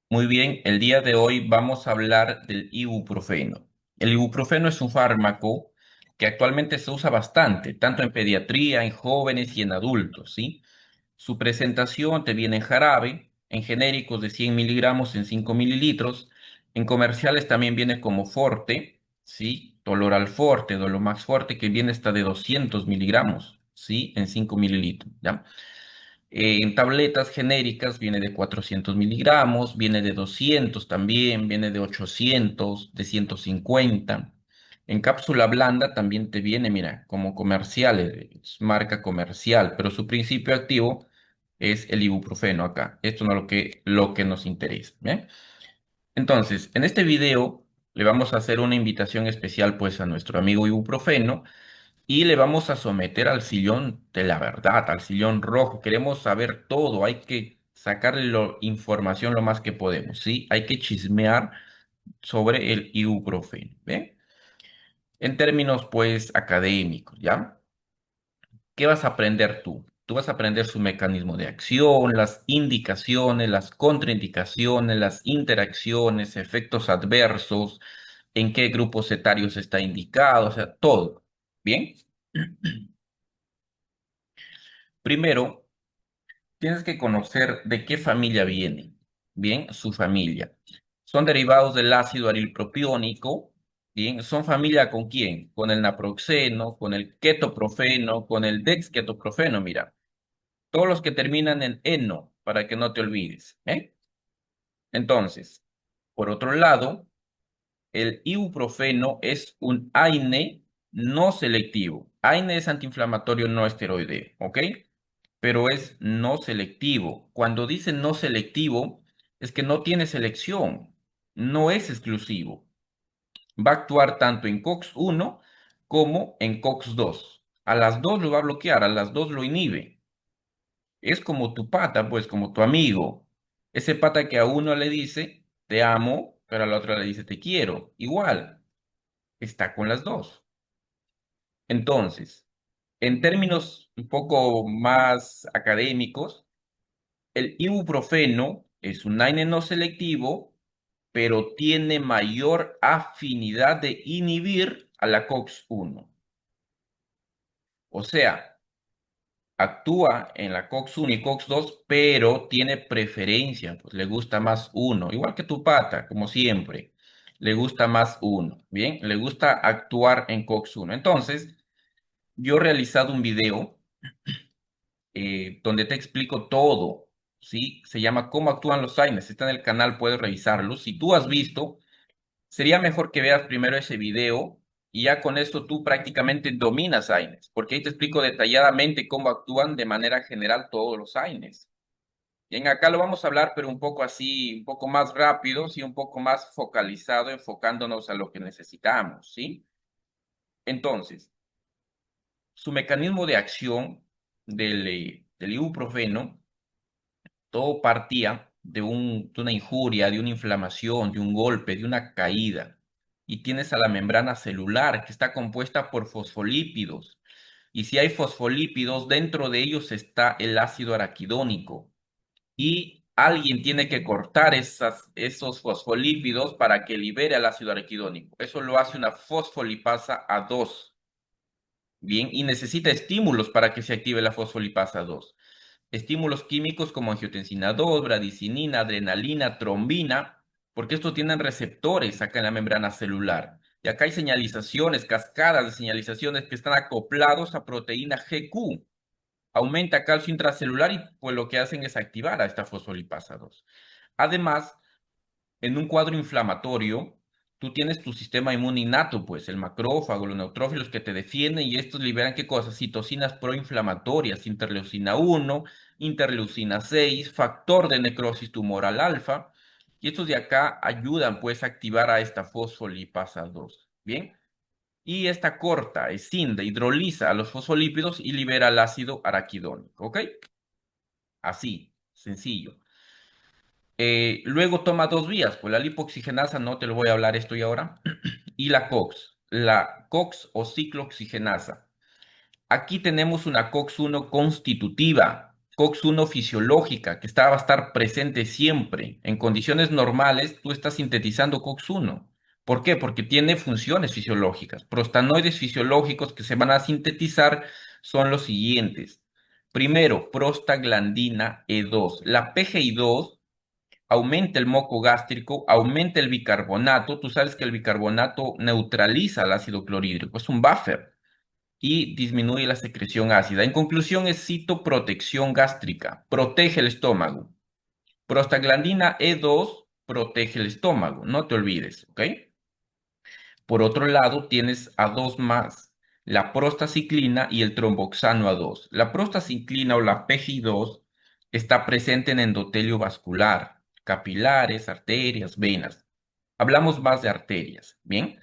Muy bien, el día de hoy vamos a hablar del ibuprofeno. El ibuprofeno es un fármaco que actualmente se usa bastante, tanto en pediatría, en jóvenes y en adultos, ¿sí? Su presentación te viene en jarabe, en genéricos de 100 miligramos en 5 mililitros, en comerciales también viene como Forte, ¿sí? Doloral Forte, Dolomax Forte, que viene hasta de 200 miligramos, ¿sí? En 5 mililitros, ¿ya? En tabletas genéricas viene de 400 miligramos, viene de 200 también, viene de 800, de 150. En cápsula blanda también te viene, mira, como comercial, es marca comercial, pero su principio activo es el ibuprofeno acá. Esto no es lo que nos interesa, ¿bien? Entonces, en este video le vamos a hacer una invitación especial pues a nuestro amigo ibuprofeno y le vamos a someter al sillón de la verdad, al sillón rojo. Queremos saber todo, hay que sacarle información lo más que podemos, ¿sí? Hay que chismear sobre el ibuprofeno, ¿ve? En términos, pues, académicos, ¿ya? ¿Qué vas a aprender tú? Tú vas a aprender su mecanismo de acción, las indicaciones, las contraindicaciones, las interacciones, efectos adversos, en qué grupos etarios está indicado, o sea, todo. ¿Bien? Primero, tienes que conocer de qué familia viene. Bien, su familia. Son derivados del ácido arilpropiónico. Bien, ¿son familia con quién? Con el naproxeno, con el ketoprofeno, con el dexketoprofeno. Mira, todos los que terminan en eno, para que no te olvides. ¿Eh? Entonces, por otro lado, el ibuprofeno es un AINE no selectivo. AINE es antiinflamatorio no esteroideo, ¿ok? Pero es no selectivo. Cuando dice no selectivo, es que no tiene selección, no es exclusivo. Va a actuar tanto en COX-1 como en COX-2. A las dos lo va a bloquear, a las dos lo inhibe. Es como tu pata, pues como tu amigo. Ese pata que a uno le dice te amo, pero a la otra le dice te quiero. Igual, está con las dos. Entonces, en términos un poco más académicos, el ibuprofeno es un AINE no selectivo, pero tiene mayor afinidad de inhibir a la COX-1. O sea, actúa en la COX-1 y COX-2, pero tiene preferencia, pues le gusta más uno, igual que tu pata, como siempre, le gusta más uno, ¿bien? Le gusta actuar en COX-1. Entonces, yo he realizado un video donde te explico todo, ¿sí? Se llama ¿Cómo actúan los AINES? Está en el canal, puedes revisarlo. Si tú has visto, sería mejor que veas primero ese video y ya con esto tú prácticamente dominas AINES, porque ahí te explico detalladamente cómo actúan de manera general todos los AINES. Bien, acá lo vamos a hablar, pero un poco así, un poco más rápido, sí, un poco más focalizado, enfocándonos a lo que necesitamos, ¿sí? Entonces, su mecanismo de acción del ibuprofeno, todo partía de una injuria, de una inflamación, de un golpe, de una caída. Y tienes a la membrana celular que está compuesta por fosfolípidos. Y si hay fosfolípidos, dentro de ellos está el ácido araquidónico. Y alguien tiene que cortar esos fosfolípidos para que libere el ácido araquidónico. Eso lo hace una fosfolipasa A2. Bien, y necesita estímulos para que se active la fosfolipasa 2. Estímulos químicos como angiotensina 2, bradicinina, adrenalina, trombina, porque estos tienen receptores acá en la membrana celular. Y acá hay señalizaciones, cascadas de señalizaciones que están acoplados a proteína GQ. Aumenta calcio intracelular y pues lo que hacen es activar a esta fosfolipasa 2. Además, en un cuadro inflamatorio, tú tienes tu sistema inmune innato, pues el macrófago, los neutrófilos que te defienden y estos liberan ¿qué cosas? Citocinas proinflamatorias, interleucina 1, interleucina 6, factor de necrosis tumoral alfa, y estos de acá ayudan pues a activar a esta fosfolipasa 2, ¿bien? Y esta corta, escinde, hidroliza a los fosfolípidos y libera el ácido araquidónico, ¿ok? Así, sencillo. Luego toma dos vías, pues la lipoxigenasa, no te lo voy a hablar esto y ahora, y la COX o ciclooxigenasa. Aquí tenemos una COX-1 constitutiva. COX-1 fisiológica, que va a estar presente siempre. En condiciones normales, tú estás sintetizando COX-1. ¿Por qué? Porque tiene funciones fisiológicas. Prostanoides fisiológicos que se van a sintetizar son los siguientes. Primero, prostaglandina E2. La PGI2 aumenta el moco gástrico, aumenta el bicarbonato. Tú sabes que el bicarbonato neutraliza el ácido clorhídrico, es un buffer y disminuye la secreción ácida. En conclusión, es citoprotección gástrica, protege el estómago. Prostaglandina E2 protege el estómago, no te olvides, ¿ok? Por otro lado, tienes a dos más, la prostaciclina y el tromboxano A2. La prostaciclina o la PGI2 está presente en endotelio vascular, capilares, arterias, venas. Hablamos más de arterias, ¿bien?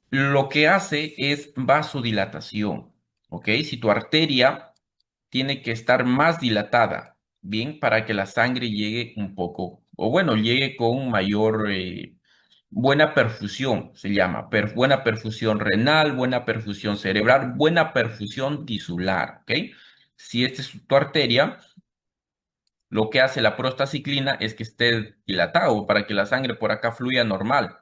Lo que hace es vasodilatación, ¿ok? Si tu arteria tiene que estar más dilatada, bien, para que la sangre llegue un poco, o bueno, llegue con mayor, buena perfusión, se llama, buena perfusión renal, buena perfusión cerebral, buena perfusión tisular, ¿ok? Si esta es tu arteria, lo que hace la prostaciclina es que esté dilatado para que la sangre por acá fluya normal.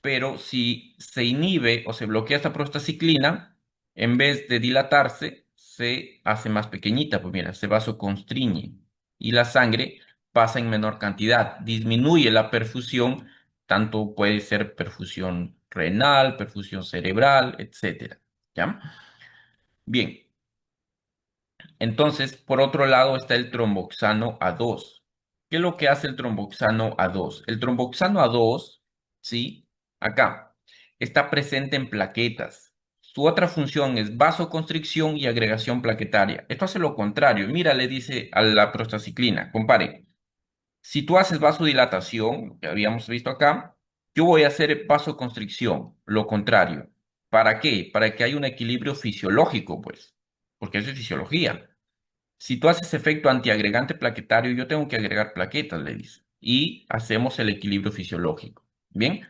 Pero si se inhibe o se bloquea esta prostaciclina, en vez de dilatarse, se hace más pequeñita, pues mira, se vasoconstriñe y la sangre pasa en menor cantidad, disminuye la perfusión, tanto puede ser perfusión renal, perfusión cerebral, etcétera. ¿Ya? Bien, entonces, por otro lado está el tromboxano A2. ¿Qué es lo que hace el tromboxano A2? El tromboxano A2, ¿sí? Acá, está presente en plaquetas. Su otra función es vasoconstricción y agregación plaquetaria. Esto hace lo contrario. Mira, le dice a la prostaciclina, compare, si tú haces vasodilatación, que habíamos visto acá, yo voy a hacer vasoconstricción, lo contrario. ¿Para qué? Para que haya un equilibrio fisiológico, pues, porque eso es fisiología. Si tú haces efecto antiagregante plaquetario, yo tengo que agregar plaquetas, le dice. Y hacemos el equilibrio fisiológico. Bien,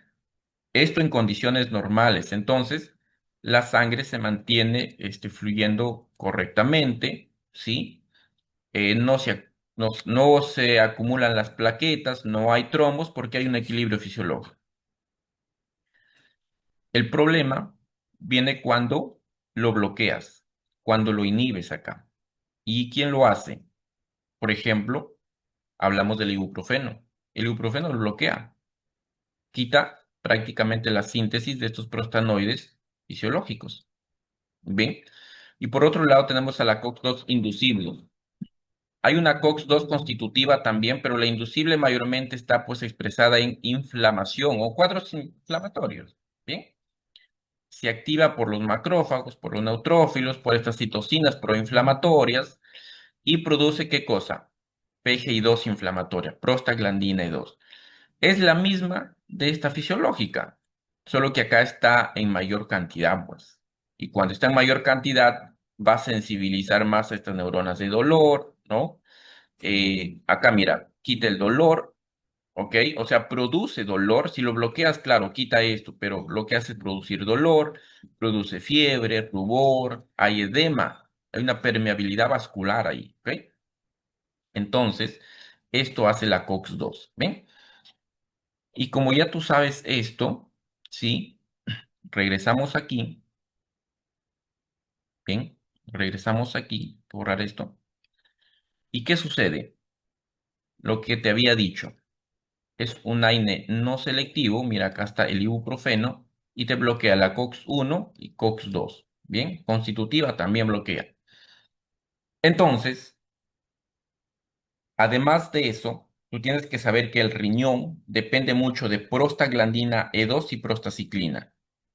esto en condiciones normales. Entonces, la sangre se mantiene fluyendo correctamente, ¿sí? No se acumulan las plaquetas, no hay trombos porque hay un equilibrio fisiológico. El problema viene cuando lo bloqueas, cuando lo inhibes acá. ¿Y quién lo hace? Por ejemplo, hablamos del ibuprofeno. El ibuprofeno lo bloquea, quita prácticamente la síntesis de estos prostanoides fisiológicos. Bien. Y por otro lado tenemos a la COX-2 inducible. Hay una COX-2 constitutiva también, pero la inducible mayormente está pues expresada en inflamación o cuadros inflamatorios. Bien. Se activa por los macrófagos, por los neutrófilos, por estas citocinas proinflamatorias y produce ¿qué cosa? PGI2 inflamatoria, prostaglandina E2. Es la misma de esta fisiológica, solo que acá está en mayor cantidad, pues. Y cuando está en mayor cantidad, va a sensibilizar más a estas neuronas de dolor, ¿no? Acá, mira, quita el dolor, ¿ok? O sea, produce dolor. Si lo bloqueas, claro, quita esto, pero lo que hace es producir dolor, produce fiebre, rubor, hay edema, hay una permeabilidad vascular ahí, ¿ok? Entonces, esto hace la COX-2, ¿ven? Y como ya tú sabes esto, ¿sí? Regresamos aquí, ¿bien? Regresamos aquí, borrar esto. ¿Y qué sucede? Lo que te había dicho. Es un AINE no selectivo, mira acá está el ibuprofeno, y te bloquea la COX-1 y COX-2, ¿bien? Constitutiva también bloquea. Entonces, además de eso, tú tienes que saber que el riñón depende mucho de prostaglandina E2 y prostaciclina.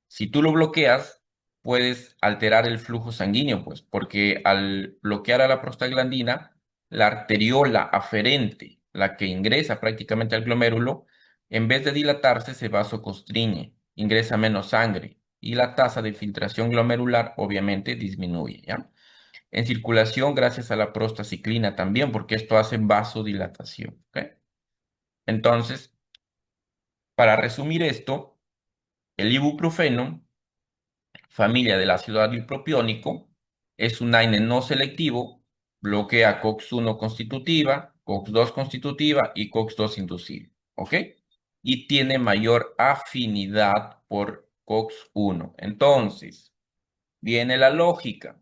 Si tú lo bloqueas, puedes alterar el flujo sanguíneo, pues, porque al bloquear a la prostaglandina, la arteriola aferente, la que ingresa prácticamente al glomérulo, en vez de dilatarse, se vasoconstriñe, ingresa menos sangre y la tasa de filtración glomerular obviamente disminuye, ¿ya? En circulación gracias a la prostaciclina también, porque esto hace vasodilatación. ¿Ok? Entonces, para resumir esto, el ibuprofeno, familia del ácido adipropiónico, es un AINE no selectivo, bloquea COX-1 constitutiva, COX-2 constitutiva y COX-2 inducible, ¿ok? Y tiene mayor afinidad por COX-1. Entonces, viene la lógica.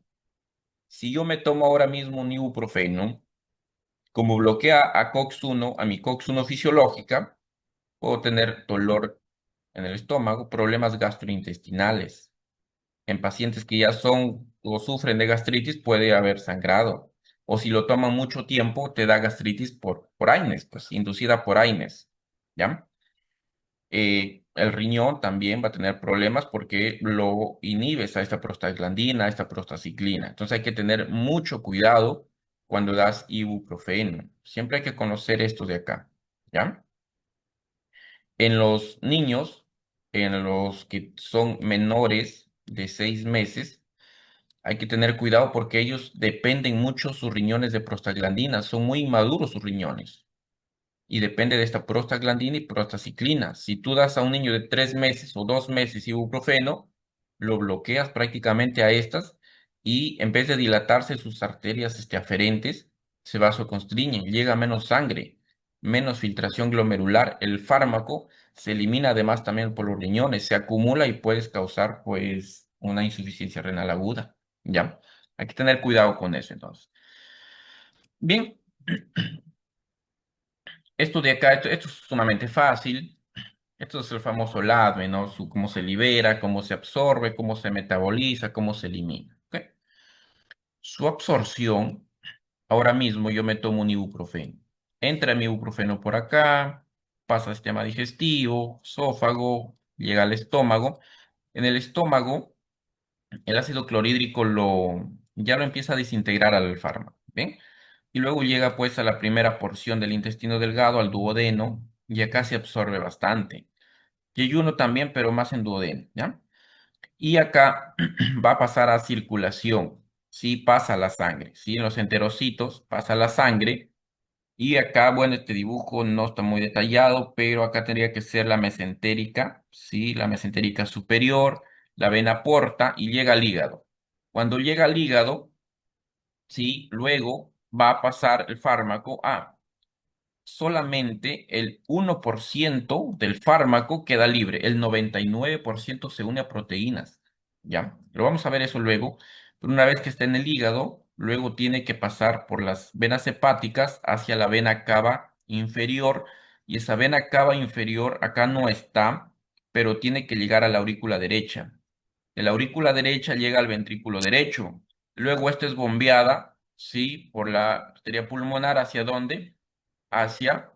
Si yo me tomo ahora mismo un ibuprofeno, como bloquea a COX-1, a mi COX-1 fisiológica, puedo tener dolor en el estómago, problemas gastrointestinales. En pacientes que ya son o sufren de gastritis puede haber sangrado. O si lo toman mucho tiempo, te da gastritis por AINES, pues inducida por AINES. ¿Ya? El riñón también va a tener problemas porque lo inhibes a esta prostaglandina, a esta prostaciclina. Entonces hay que tener mucho cuidado cuando das ibuprofeno. Siempre hay que conocer esto de acá. ¿Ya? En los niños, en los que son menores de 6 meses, hay que tener cuidado porque ellos dependen mucho sus riñones de prostaglandina, son muy inmaduros sus riñones y depende de esta prostaglandina y prostaciclina. Si tú das a un niño de 3 meses o 2 meses ibuprofeno, lo bloqueas prácticamente a estas y en vez de dilatarse sus arterias aferentes, se vasoconstriñen, llega menos sangre, menos filtración glomerular. El fármaco se elimina además también por los riñones, se acumula y puedes causar pues una insuficiencia renal aguda. ¿Ya? Hay que tener cuidado con eso entonces. Bien, esto de acá, esto es sumamente fácil. Esto es el famoso LADME, ¿no? Cómo se libera, cómo se absorbe, cómo se metaboliza, cómo se elimina. ¿Ok? Su absorción, ahora mismo yo me tomo un ibuprofeno. Entra mi ibuprofeno por acá, pasa al sistema digestivo, esófago, llega al estómago. En el estómago, el ácido clorhídrico ya lo empieza a desintegrar al fármaco. ¿Bien? Y luego llega pues a la primera porción del intestino delgado, al duodeno, y acá se absorbe bastante. Yeyuno también, pero más en duodeno, ¿ya? Y acá va a pasar a circulación, sí pasa la sangre, sí en los enterocitos pasa la sangre. Y acá, bueno, este dibujo no está muy detallado, pero acá tendría que ser la mesentérica, sí, la mesentérica superior, la vena porta y llega al hígado. Cuando llega al hígado, sí, luego va a pasar el fármaco a solamente el 1% del fármaco queda libre, el 99% se une a proteínas, ¿ya? Lo vamos a ver eso luego, pero una vez que está en el hígado, luego tiene que pasar por las venas hepáticas hacia la vena cava inferior, y esa vena cava inferior acá no está, pero tiene que llegar a la aurícula derecha. De la aurícula derecha llega al ventrículo derecho, luego esta es bombeada, ¿sí? Por la arteria pulmonar, ¿hacia dónde? Hacia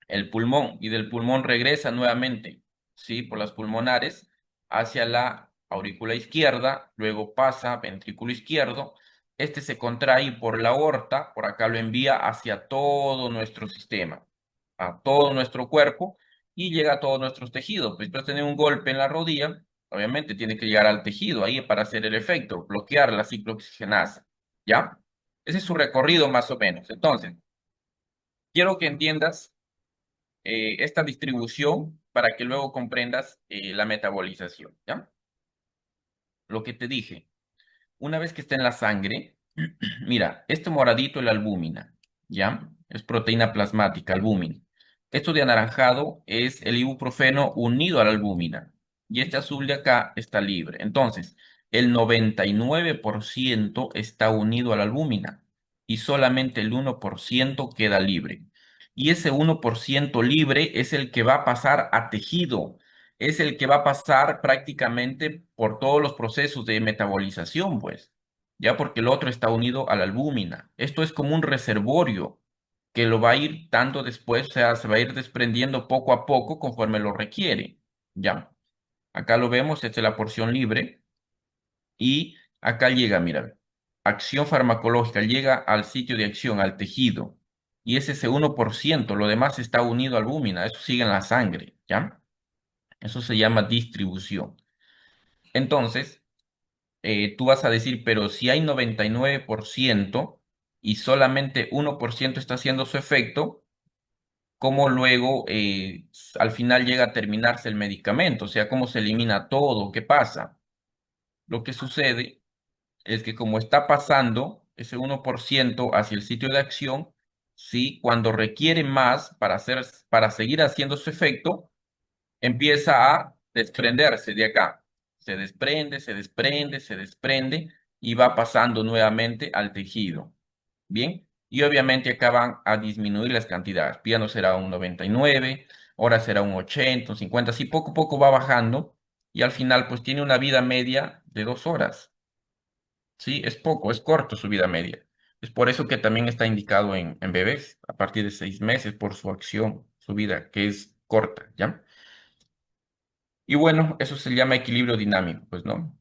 el pulmón y del pulmón regresa nuevamente, ¿sí? Por las pulmonares hacia la aurícula izquierda, luego pasa ventrículo izquierdo, este se contrae por la aorta, por acá lo envía hacia todo nuestro sistema, a todo nuestro cuerpo y llega a todos nuestros tejidos. Pues después de tener un golpe en la rodilla, obviamente tiene que llegar al tejido ahí para hacer el efecto, bloquear la ciclooxigenasa, ¿ya? Ese es su recorrido más o menos. Entonces, quiero que entiendas esta distribución para que luego comprendas la metabolización, ¿ya? Lo que te dije, una vez que está en la sangre, mira, este moradito es la albúmina, ¿ya? Es proteína plasmática, albúmina. Esto de anaranjado es el ibuprofeno unido a la albúmina. Y este azul de acá está libre. Entonces, el 99% está unido a la albúmina y solamente el 1% queda libre. Y ese 1% libre es el que va a pasar a tejido, es el que va a pasar prácticamente por todos los procesos de metabolización, pues ya porque el otro está unido a la albúmina. Esto es como un reservorio que lo va a ir dando después, o sea, se va a ir desprendiendo poco a poco conforme lo requiere. Ya, acá lo vemos, esta es la porción libre y acá llega, mira, acción farmacológica, llega al sitio de acción, al tejido. Y es ese 1%, lo demás está unido a albúmina, eso sigue en la sangre, ¿ya? Eso se llama distribución. Entonces, tú vas a decir, pero si hay 99% y solamente 1% está haciendo su efecto, ¿cómo luego al final llega a terminarse el medicamento? O sea, ¿cómo se elimina todo? ¿Qué pasa? Lo que sucede es que como está pasando ese 1% hacia el sitio de acción, ¿sí? Cuando requiere más para seguir haciendo su efecto, empieza a desprenderse de acá. Se desprende, se desprende, se desprende y va pasando nuevamente al tejido. Bien, y obviamente acá van a disminuir las cantidades. Ya no será un 99, ahora será un 80, un 50, así poco a poco va bajando y al final pues tiene una vida media de 2 horas. Sí, es poco, es corto su vida media. Es por eso que también está indicado en bebés a partir de 6 meses por su acción, su vida, que es corta, ¿ya? Y bueno, eso se llama equilibrio dinámico, pues, ¿no?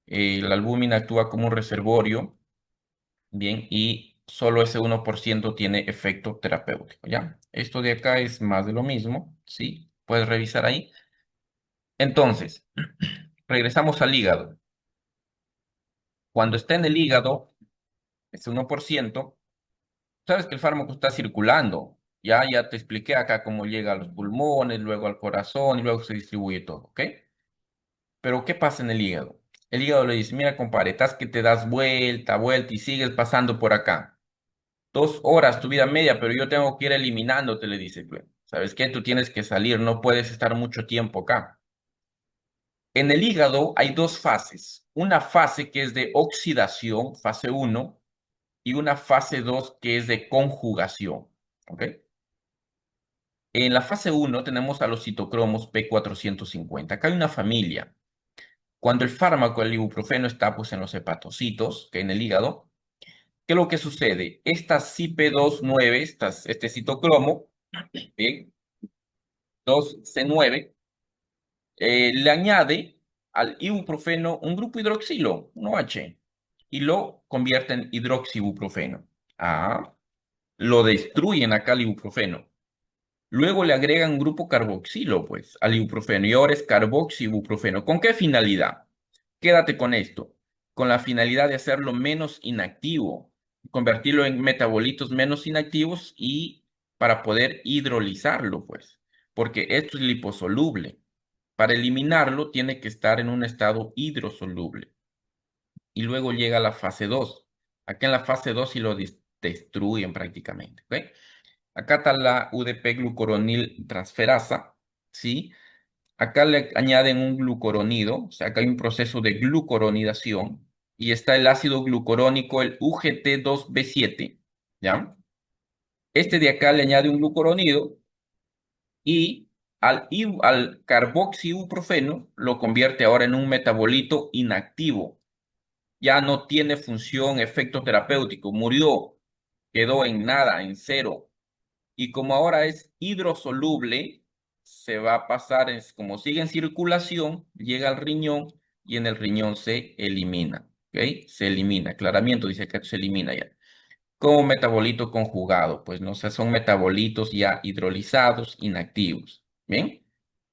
La albúmina actúa como un reservorio, bien, y solo ese 1% tiene efecto terapéutico, ¿ya? Esto de acá es más de lo mismo, ¿sí? Puedes revisar ahí. Entonces, regresamos al hígado. Cuando está en el hígado, ese 1%, sabes que el fármaco está circulando. Ya te expliqué acá cómo llega a los pulmones, luego al corazón y luego se distribuye todo, ¿ok? Pero ¿qué pasa en el hígado? El hígado le dice, mira, compadre, estás que te das vuelta, vuelta y sigues pasando por acá. 2 horas tu vida media, pero yo tengo que ir eliminándote, le dice. Pues, ¿sabes qué? Tú tienes que salir, no puedes estar mucho tiempo acá. En el hígado hay dos fases. Una fase que es de oxidación, fase uno, y una fase 2 que es de conjugación. ¿Ok? En la fase uno tenemos a los citocromos P450. Acá hay una familia. Cuando el fármaco, el ibuprofeno, está pues en los hepatocitos, que en el hígado, ¿qué es lo que sucede? Estas CYP29, este citocromo, ¿bien? 2C9, le añade al ibuprofeno un grupo hidroxilo, un OH, y lo convierte en hidroxibuprofeno. Ah, lo destruyen acá el ibuprofeno. Luego le agregan un grupo carboxilo, pues, al ibuprofeno, y ahora es carboxibuprofeno. ¿Con qué finalidad? Quédate con esto, con la finalidad de hacerlo menos inactivo, convertirlo en metabolitos menos inactivos y para poder hidrolizarlo, pues, porque esto es liposoluble. Para eliminarlo tiene que estar en un estado hidrosoluble. Y luego llega la fase 2. Acá en la fase 2 sí lo destruyen prácticamente, ¿ok? Acá está la UDP glucoronil transferasa, ¿sí? Acá le añaden un glucoronido, o sea, acá hay un proceso de glucoronidación y está el ácido glucurónico, el UGT2B7, ¿ya? Este de acá le añade un glucoronido y al carboxibuprofeno lo convierte ahora en un metabolito inactivo. Ya no tiene función, efecto terapéutico, murió, quedó en nada, en cero. Y como ahora es hidrosoluble, se va a pasar, como sigue en circulación, llega al riñón y en el riñón se elimina. ¿Ok? Se elimina. Aclaramiento dice que se elimina ya. Como metabolito conjugado, pues no sé, son metabolitos ya hidrolizados, inactivos. ¿Bien?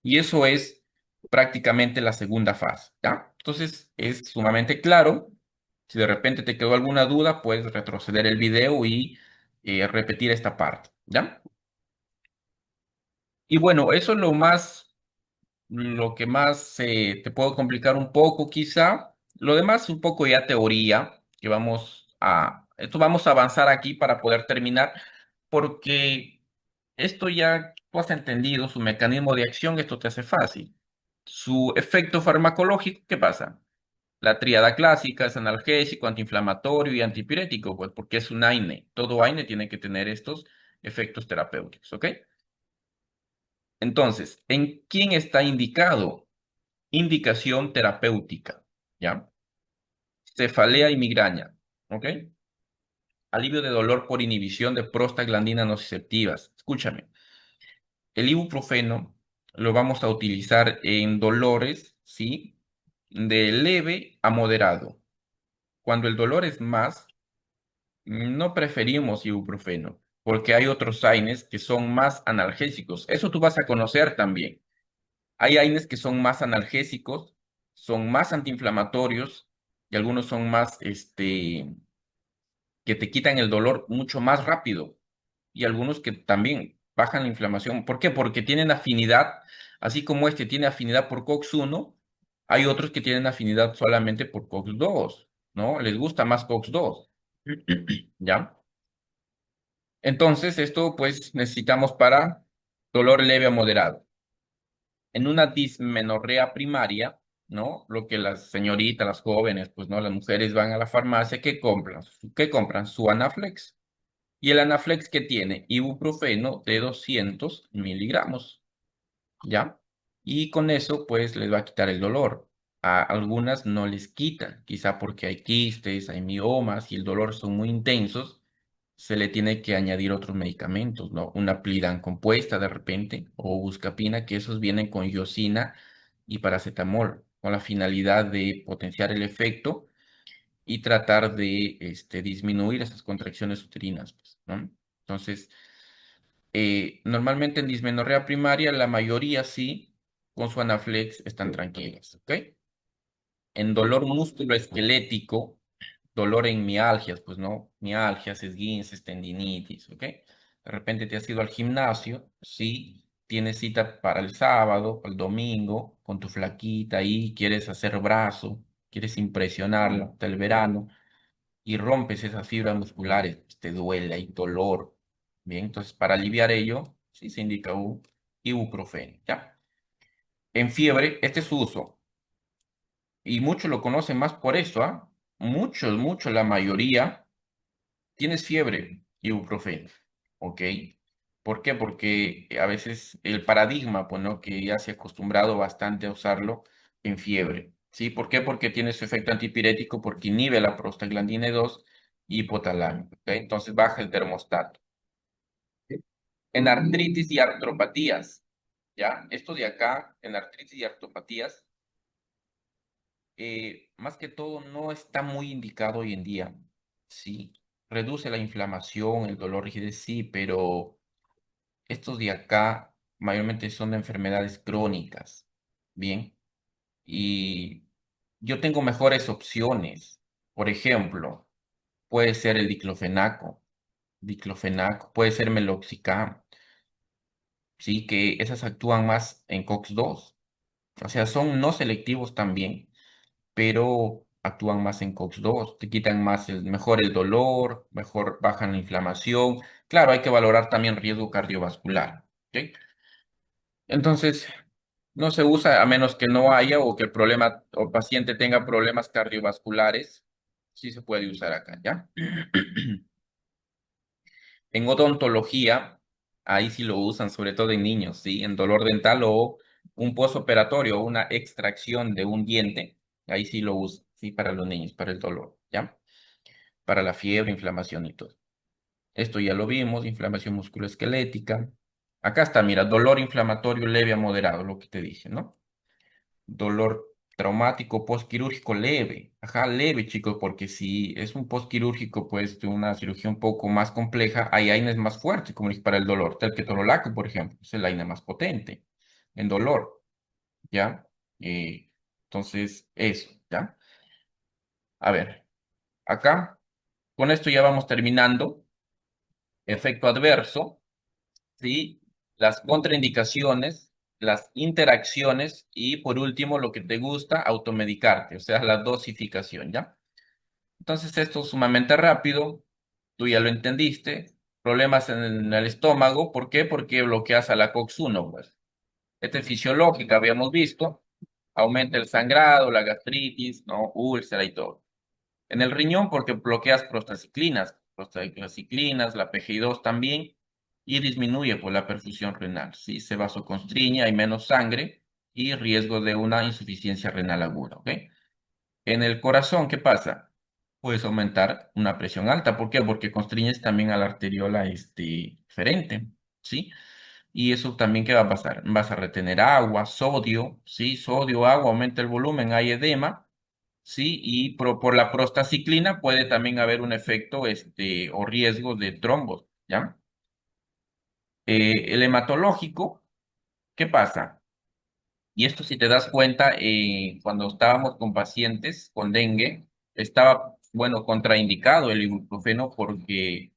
Y eso es prácticamente la segunda fase. ¿Ya? Entonces es sumamente claro. Si de repente te quedó alguna duda, puedes retroceder el video y repetir esta parte. ¿Ya? Y bueno, eso es lo que más te puedo complicar un poco quizá. Lo demás un poco ya teoría, esto vamos a avanzar aquí para poder terminar, porque esto ya tú has entendido su mecanismo de acción, esto te hace fácil. Su efecto farmacológico, ¿qué pasa? La tríada clásica es analgésico, antiinflamatorio y antipirético, pues porque es un AINE. Todo AINE tiene que tener estos efectos terapéuticos, ¿ok? Entonces, ¿en quién está indicado? Indicación terapéutica, ¿ya? Cefalea y migraña, ¿ok? Alivio de dolor por inhibición de prostaglandinas nociceptivas. Escúchame, el ibuprofeno lo vamos a utilizar en dolores, ¿sí? De leve a moderado. Cuando el dolor es más, no preferimos ibuprofeno, porque hay otros AINES que son más analgésicos. Eso tú vas a conocer también. Hay AINES que son más analgésicos, son más antiinflamatorios y algunos son más, que te quitan el dolor mucho más rápido y algunos que también bajan la inflamación. ¿Por qué? Porque tienen afinidad, así como este tiene afinidad por COX-1, hay otros que tienen afinidad solamente por COX-2, ¿no? Les gusta más COX-2. ¿Ya? Entonces, esto pues necesitamos para dolor leve a moderado. En una dismenorrea primaria, ¿no? Lo que las señoritas, las jóvenes, pues no, las mujeres van a la farmacia, ¿qué compran? ¿Qué compran? Su Anaflex. Y el Anaflex que tiene ibuprofeno de 200 miligramos, ¿ya? Y con eso, pues, les va a quitar el dolor. A algunas no les quitan, quizá porque hay quistes, hay miomas y el dolor son muy intensos, se le tiene que añadir otros medicamentos, ¿no? Una Plidan compuesta de repente, o Buscapina, que esos vienen con iosina y paracetamol, con la finalidad de potenciar el efecto y tratar de disminuir esas contracciones uterinas, pues, ¿no? Entonces, normalmente en dismenorrea primaria, la mayoría sí, con su Anaflex están tranquilas, ¿ok? En dolor musculoesquelético, dolor en mialgias, pues no, mialgias, esguinces, tendinitis, ¿ok? De repente te has ido al gimnasio, sí, tienes cita para el sábado, el domingo, con tu flaquita ahí, quieres hacer brazo, quieres impresionarla hasta el verano y rompes esas fibras musculares, pues, te duele, hay dolor, bien, entonces para aliviar ello, sí se indica un ibuprofeno, ¿ya? En fiebre, este es su uso y muchos lo conocen más por eso, ¿ah? Muchos, la mayoría, tienes fiebre, ibuprofeno, ¿ok? ¿Por qué? Porque a veces el paradigma, pues, ¿no? Que ya se ha acostumbrado bastante a usarlo en fiebre, ¿sí? ¿Por qué? Porque tiene su efecto antipirético, porque inhibe la prostaglandina 2 y hipotalámico, ¿ok? Entonces baja el termostato. En artritis y artropatías, ¿ya? Esto de acá, en artritis y artropatías, más que todo no está muy indicado hoy en día. Sí, reduce la inflamación, el dolor, rigidez, sí, pero estos de acá mayormente son de enfermedades crónicas. Bien, y yo tengo mejores opciones. Por ejemplo, puede ser el diclofenaco, puede ser meloxicam, sí, que esas actúan más en COX-2. O sea, son no selectivos también, pero actúan más en COX-2, te quitan más mejor el dolor, mejor bajan la inflamación. Claro, hay que valorar también riesgo cardiovascular, ¿ok? Entonces, no se usa a menos que no haya o que el problema o paciente tenga problemas cardiovasculares, sí se puede usar acá, ¿ya? En odontología, ahí sí lo usan, sobre todo en niños, ¿sí? En dolor dental o un postoperatorio o una extracción de un diente, ahí sí lo usan, ¿sí? Para los niños, para el dolor, ¿ya? Para la fiebre, inflamación y todo. Esto ya lo vimos, inflamación musculoesquelética. Acá está, mira, dolor inflamatorio leve a moderado, lo que te dije, ¿no? Dolor traumático postquirúrgico leve. Ajá, leve, chicos, porque si es un postquirúrgico, pues de una cirugía un poco más compleja, hay AINES más fuertes, como dije, para el dolor. Tal ketorolaco, por ejemplo, es el AINE más potente en dolor, ¿ya? Eh, entonces, eso, ¿ya? A ver, acá, con esto ya vamos terminando. Efecto adverso, ¿sí? Las contraindicaciones, las interacciones y por último, lo que te gusta, automedicarte, o sea, la dosificación, ¿ya? Entonces, esto es sumamente rápido, tú ya lo entendiste. Problemas en el estómago, ¿por qué? Porque bloqueas a la COX-1, pues. Esta es fisiológica, habíamos visto, aumenta el sangrado, la gastritis, ¿no? Úlcera y todo. En el riñón porque bloqueas prostaciclinas, la PGI2 también, y disminuye pues, la perfusión renal, ¿sí? Se vasoconstriñe, hay menos sangre y riesgo de una insuficiencia renal aguda, ¿ok? En el corazón, ¿qué pasa? Puedes aumentar una presión alta, ¿por qué? Porque constriñes también a la arteriola ferente, ¿sí? Y eso también, ¿qué va a pasar? Vas a retener agua, sodio, ¿sí? Sodio, agua, aumenta el volumen, hay edema, ¿sí? Y por la prostaciclina puede también haber un efecto o riesgo de trombos, ¿ya? El hematológico, ¿qué pasa? Y esto si te das cuenta, cuando estábamos con pacientes con dengue, estaba, bueno, contraindicado el ibuprofeno porque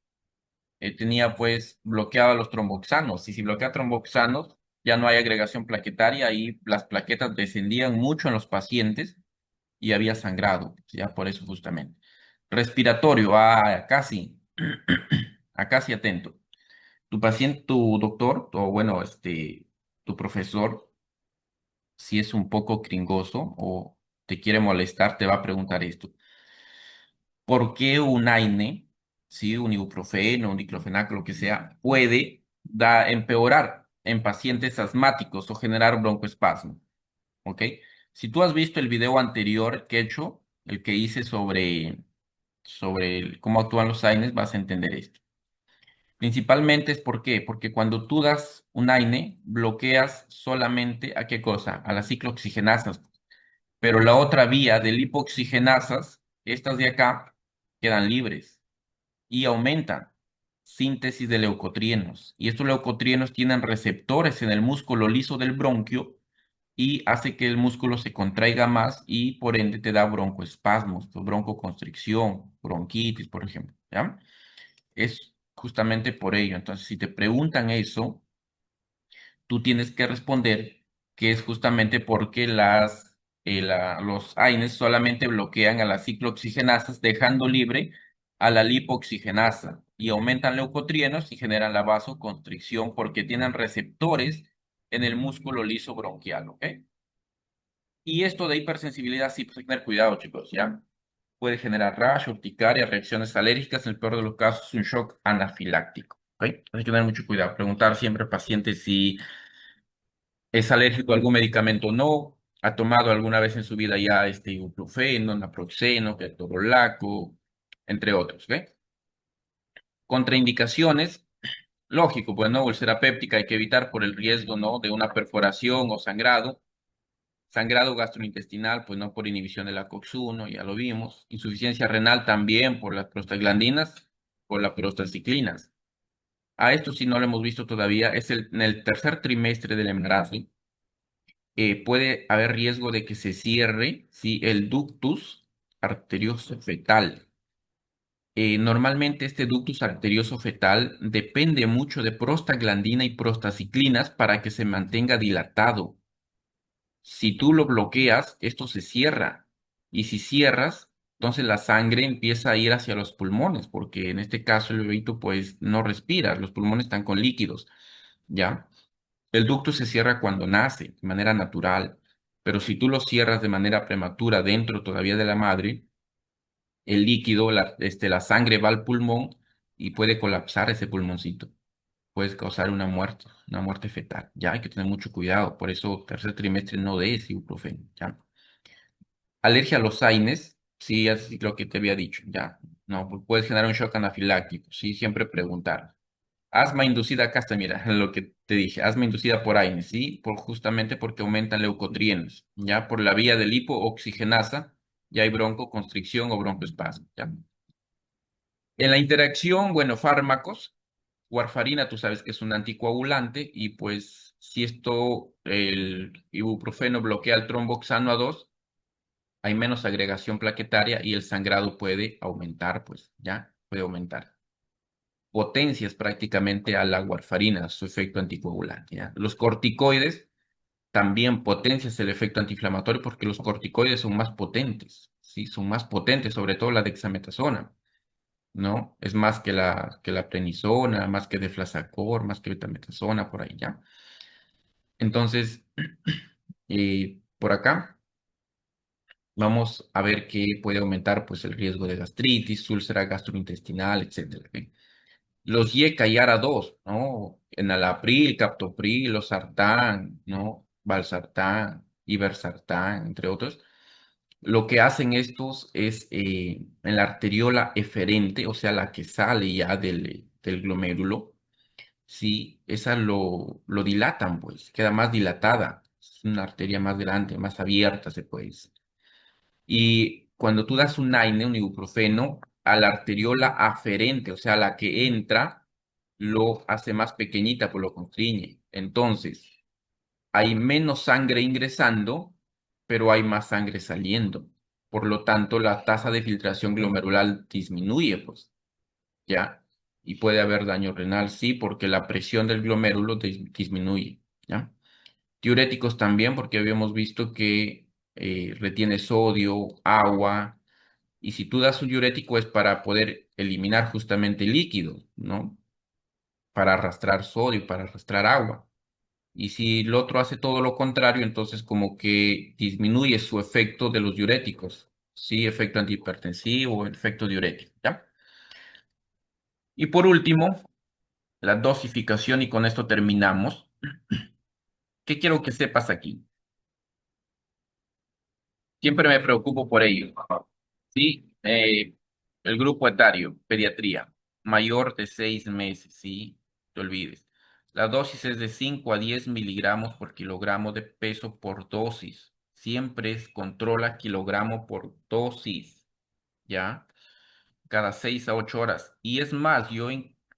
tenía pues bloqueado los tromboxanos. Y si bloquea tromboxanos, ya no hay agregación plaquetaria y las plaquetas descendían mucho en los pacientes y había sangrado, ya por eso justamente. Respiratorio, acá sí. Acá sí atento. Tu paciente, tu doctor, o bueno, tu profesor, si es un poco cringoso o te quiere molestar, te va a preguntar esto. ¿Por qué un AINE, sí, un ibuprofeno, un diclofenaco, lo que sea, puede empeorar en pacientes asmáticos o generar broncoespasmo? ¿Ok? Si tú has visto el video anterior que he hecho, el que hice sobre cómo actúan los AINES, vas a entender esto. Principalmente es ¿por qué? Porque cuando tú das un AINE, bloqueas solamente ¿a qué cosa? A las ciclooxigenasas. Pero la otra vía de lipoxigenasas, estas de acá, quedan libres y aumentan síntesis de leucotrienos. Y estos leucotrienos tienen receptores en el músculo liso del bronquio y hace que el músculo se contraiga más y por ende te da broncoespasmos, broncoconstricción, bronquitis, por ejemplo, ¿ya? Es justamente por ello. Entonces, si te preguntan eso, tú tienes que responder que es justamente porque los AINES solamente bloquean a las ciclooxigenasas, dejando libre a la lipoxigenasa y aumentan leucotrienos y generan la vasoconstricción porque tienen receptores en el músculo liso bronquial, ¿ok? Y esto de hipersensibilidad sí, pues hay que tener cuidado, chicos, ¿ya? Puede generar rash, urticaria, reacciones alérgicas, en el peor de los casos, un shock anafiláctico, ¿ok? Hay que tener mucho cuidado, preguntar siempre al paciente si es alérgico a algún medicamento o no, ha tomado alguna vez en su vida ya este ibuprofeno, naproxeno, ketorolaco, entre otros, ¿ok? Contraindicaciones, lógico, pues no, úlcera péptica hay que evitar por el riesgo, ¿no? De una perforación o sangrado. Sangrado gastrointestinal, pues no por inhibición de la COX-1, ya lo vimos. Insuficiencia renal también por las prostaglandinas, por las prostaciclinas. A esto sí no lo hemos visto todavía, en el tercer trimestre del embarazo. Puede haber riesgo de que se cierre, sí, el ductus arterioso fetal. Normalmente este ductus arterioso fetal depende mucho de prostaglandina y prostaciclinas para que se mantenga dilatado. Si tú lo bloqueas, esto se cierra. Y si cierras, entonces la sangre empieza a ir hacia los pulmones, porque en este caso el bebito pues no respira, los pulmones están con líquidos, ¿ya? El ducto se cierra cuando nace, de manera natural, pero si tú lo cierras de manera prematura dentro todavía de la madre, el líquido, la sangre va al pulmón y puede colapsar ese pulmoncito. Puede causar una muerte fetal. Ya hay que tener mucho cuidado. Por eso, tercer trimestre no des ibuprofeno. ¿Ya? Alergia a los AINES, sí, es lo que te había dicho. Ya, no, puedes generar un shock anafiláctico. Sí, siempre preguntar. Asma inducida, acá está, mira, lo que te dije, asma inducida por AINES, ¿sí? Justamente porque aumentan leucotrienos, ¿ya? Por la vía del hipooxigenasa, ya hay broncoconstricción o broncoespasmo, ¿ya? En la interacción, bueno, fármacos, warfarina, tú sabes que es un anticoagulante y pues si el ibuprofeno bloquea el tromboxano A2, hay menos agregación plaquetaria y el sangrado puede aumentar, pues, ¿ya? Puede aumentar. Potencias prácticamente a la warfarina, su efecto anticoagulante, ¿ya? Los corticoides también potencias el efecto antiinflamatorio porque los corticoides son más potentes, ¿sí? Son más potentes, sobre todo la dexametasona, ¿no? Es más que la prednisona, más que deflazacor, más que betametasona, por ahí, ¿ya? Entonces, por acá vamos a ver que puede aumentar, pues, el riesgo de gastritis, úlcera gastrointestinal, etcétera, ¿ok? Los YECA y ARA2, ¿no? Enalapril, captopril, losartán, ¿no? Valsartán, ibersartán, entre otros. Lo que hacen estos es en la arteriola eferente, o sea, la que sale ya del glomérulo, sí, esa lo dilatan, pues, queda más dilatada. Es una arteria más grande, más abierta, se puede decir. Y cuando tú das un AINE, un ibuprofeno, a la arteriola aferente, o sea, la que entra, lo hace más pequeñita, pues lo constriñe. Entonces, hay menos sangre ingresando, pero hay más sangre saliendo. Por lo tanto, la tasa de filtración glomerular disminuye, pues, ¿ya? Y puede haber daño renal, sí, porque la presión del glomérulo disminuye, ¿ya? Diuréticos también, porque habíamos visto que retiene sodio, agua, Y si tú das un diurético es para poder eliminar justamente el líquido, ¿no? Para arrastrar sodio, para arrastrar agua. Y si el otro hace todo lo contrario, entonces como que disminuye su efecto de los diuréticos. Sí, efecto antihipertensivo, efecto diurético, ¿ya? Y por último, la dosificación, y con esto terminamos. ¿Qué quiero que sepas aquí? Siempre me preocupo por ello. Sí, el grupo etario, pediatría, mayor de 6 meses, sí, te olvides. La dosis es de 5 a 10 miligramos por kilogramo de peso por dosis. Siempre es controla kilogramo por dosis, ¿ya? Cada 6 a 8 horas. Y es más,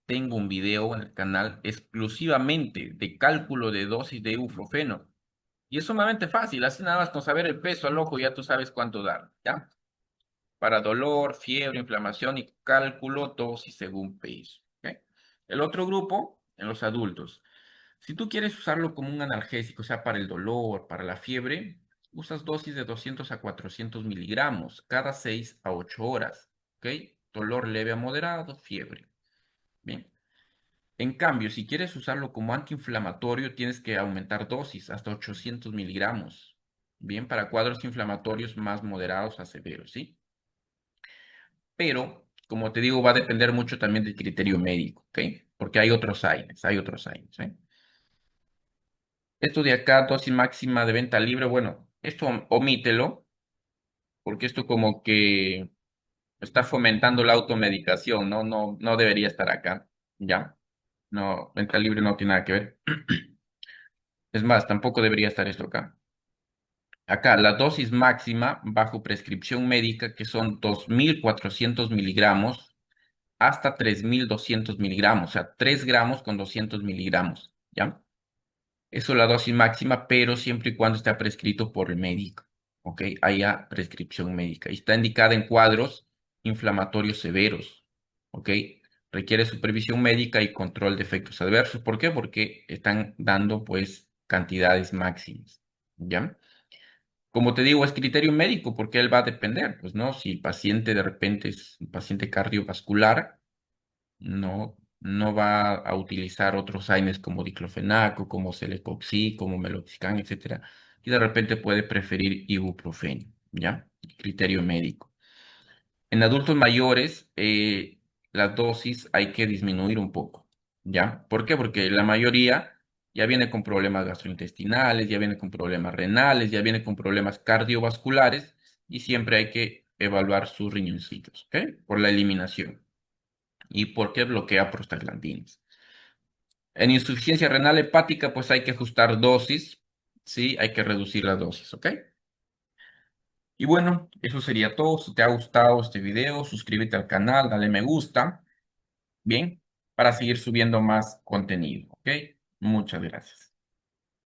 tengo un video en el canal exclusivamente de cálculo de dosis de ibuprofeno. Y es sumamente fácil, así nada más con saber el peso al ojo ya tú sabes cuánto dar, ¿ya? Para dolor, fiebre, inflamación y cálculo, dosis según peso. ¿Ok? El otro grupo, en los adultos. Si tú quieres usarlo como un analgésico, o sea, para el dolor, para la fiebre, usas dosis de 200 a 400 miligramos cada 6 a 8 horas. ¿Ok? Dolor leve a moderado, fiebre. Bien. En cambio, si quieres usarlo como antiinflamatorio, tienes que aumentar dosis hasta 800 miligramos. Bien, para cuadros inflamatorios más moderados a severos, ¿sí? Pero, como te digo, va a depender mucho también del criterio médico, ¿ok? Porque hay otros años, ¿eh? Esto de acá, dosis máxima de venta libre, bueno, esto omítelo, porque esto como que está fomentando la automedicación, ¿no? No, no debería estar acá, ¿ya? No, venta libre no tiene nada que ver. Es más, tampoco debería estar esto acá. Acá, la dosis máxima bajo prescripción médica, que son 2.400 miligramos hasta 3.200 miligramos, o sea, 3 gramos con 200 miligramos, ¿ya? Eso es la dosis máxima, pero siempre y cuando esté prescrito por el médico, ¿ok? Haya prescripción médica. Y está indicada en cuadros inflamatorios severos, ¿ok? Requiere supervisión médica y control de efectos adversos. ¿Por qué? Porque están dando, pues, cantidades máximas, ¿ya? Como te digo, es criterio médico porque él va a depender, pues, ¿no? Si el paciente de repente es un paciente cardiovascular, no va a utilizar otros AINES como diclofenaco, como celecoxib, como meloxicam, etcétera, y de repente puede preferir ibuprofeno, ¿ya? Criterio médico. En adultos mayores, la dosis hay que disminuir un poco, ¿ya? ¿Por qué? Porque la mayoría ya viene con problemas gastrointestinales, ya viene con problemas renales, ya viene con problemas cardiovasculares y siempre hay que evaluar sus riñoncitos, ¿ok? Por la eliminación y por qué bloquea prostaglandinas. En insuficiencia renal hepática, pues hay que ajustar dosis, ¿sí? Hay que reducir la dosis, ¿ok? Y bueno, eso sería todo. Si te ha gustado este video, suscríbete al canal, dale me gusta, ¿bien? Para seguir subiendo más contenido, ¿ok? Muchas gracias.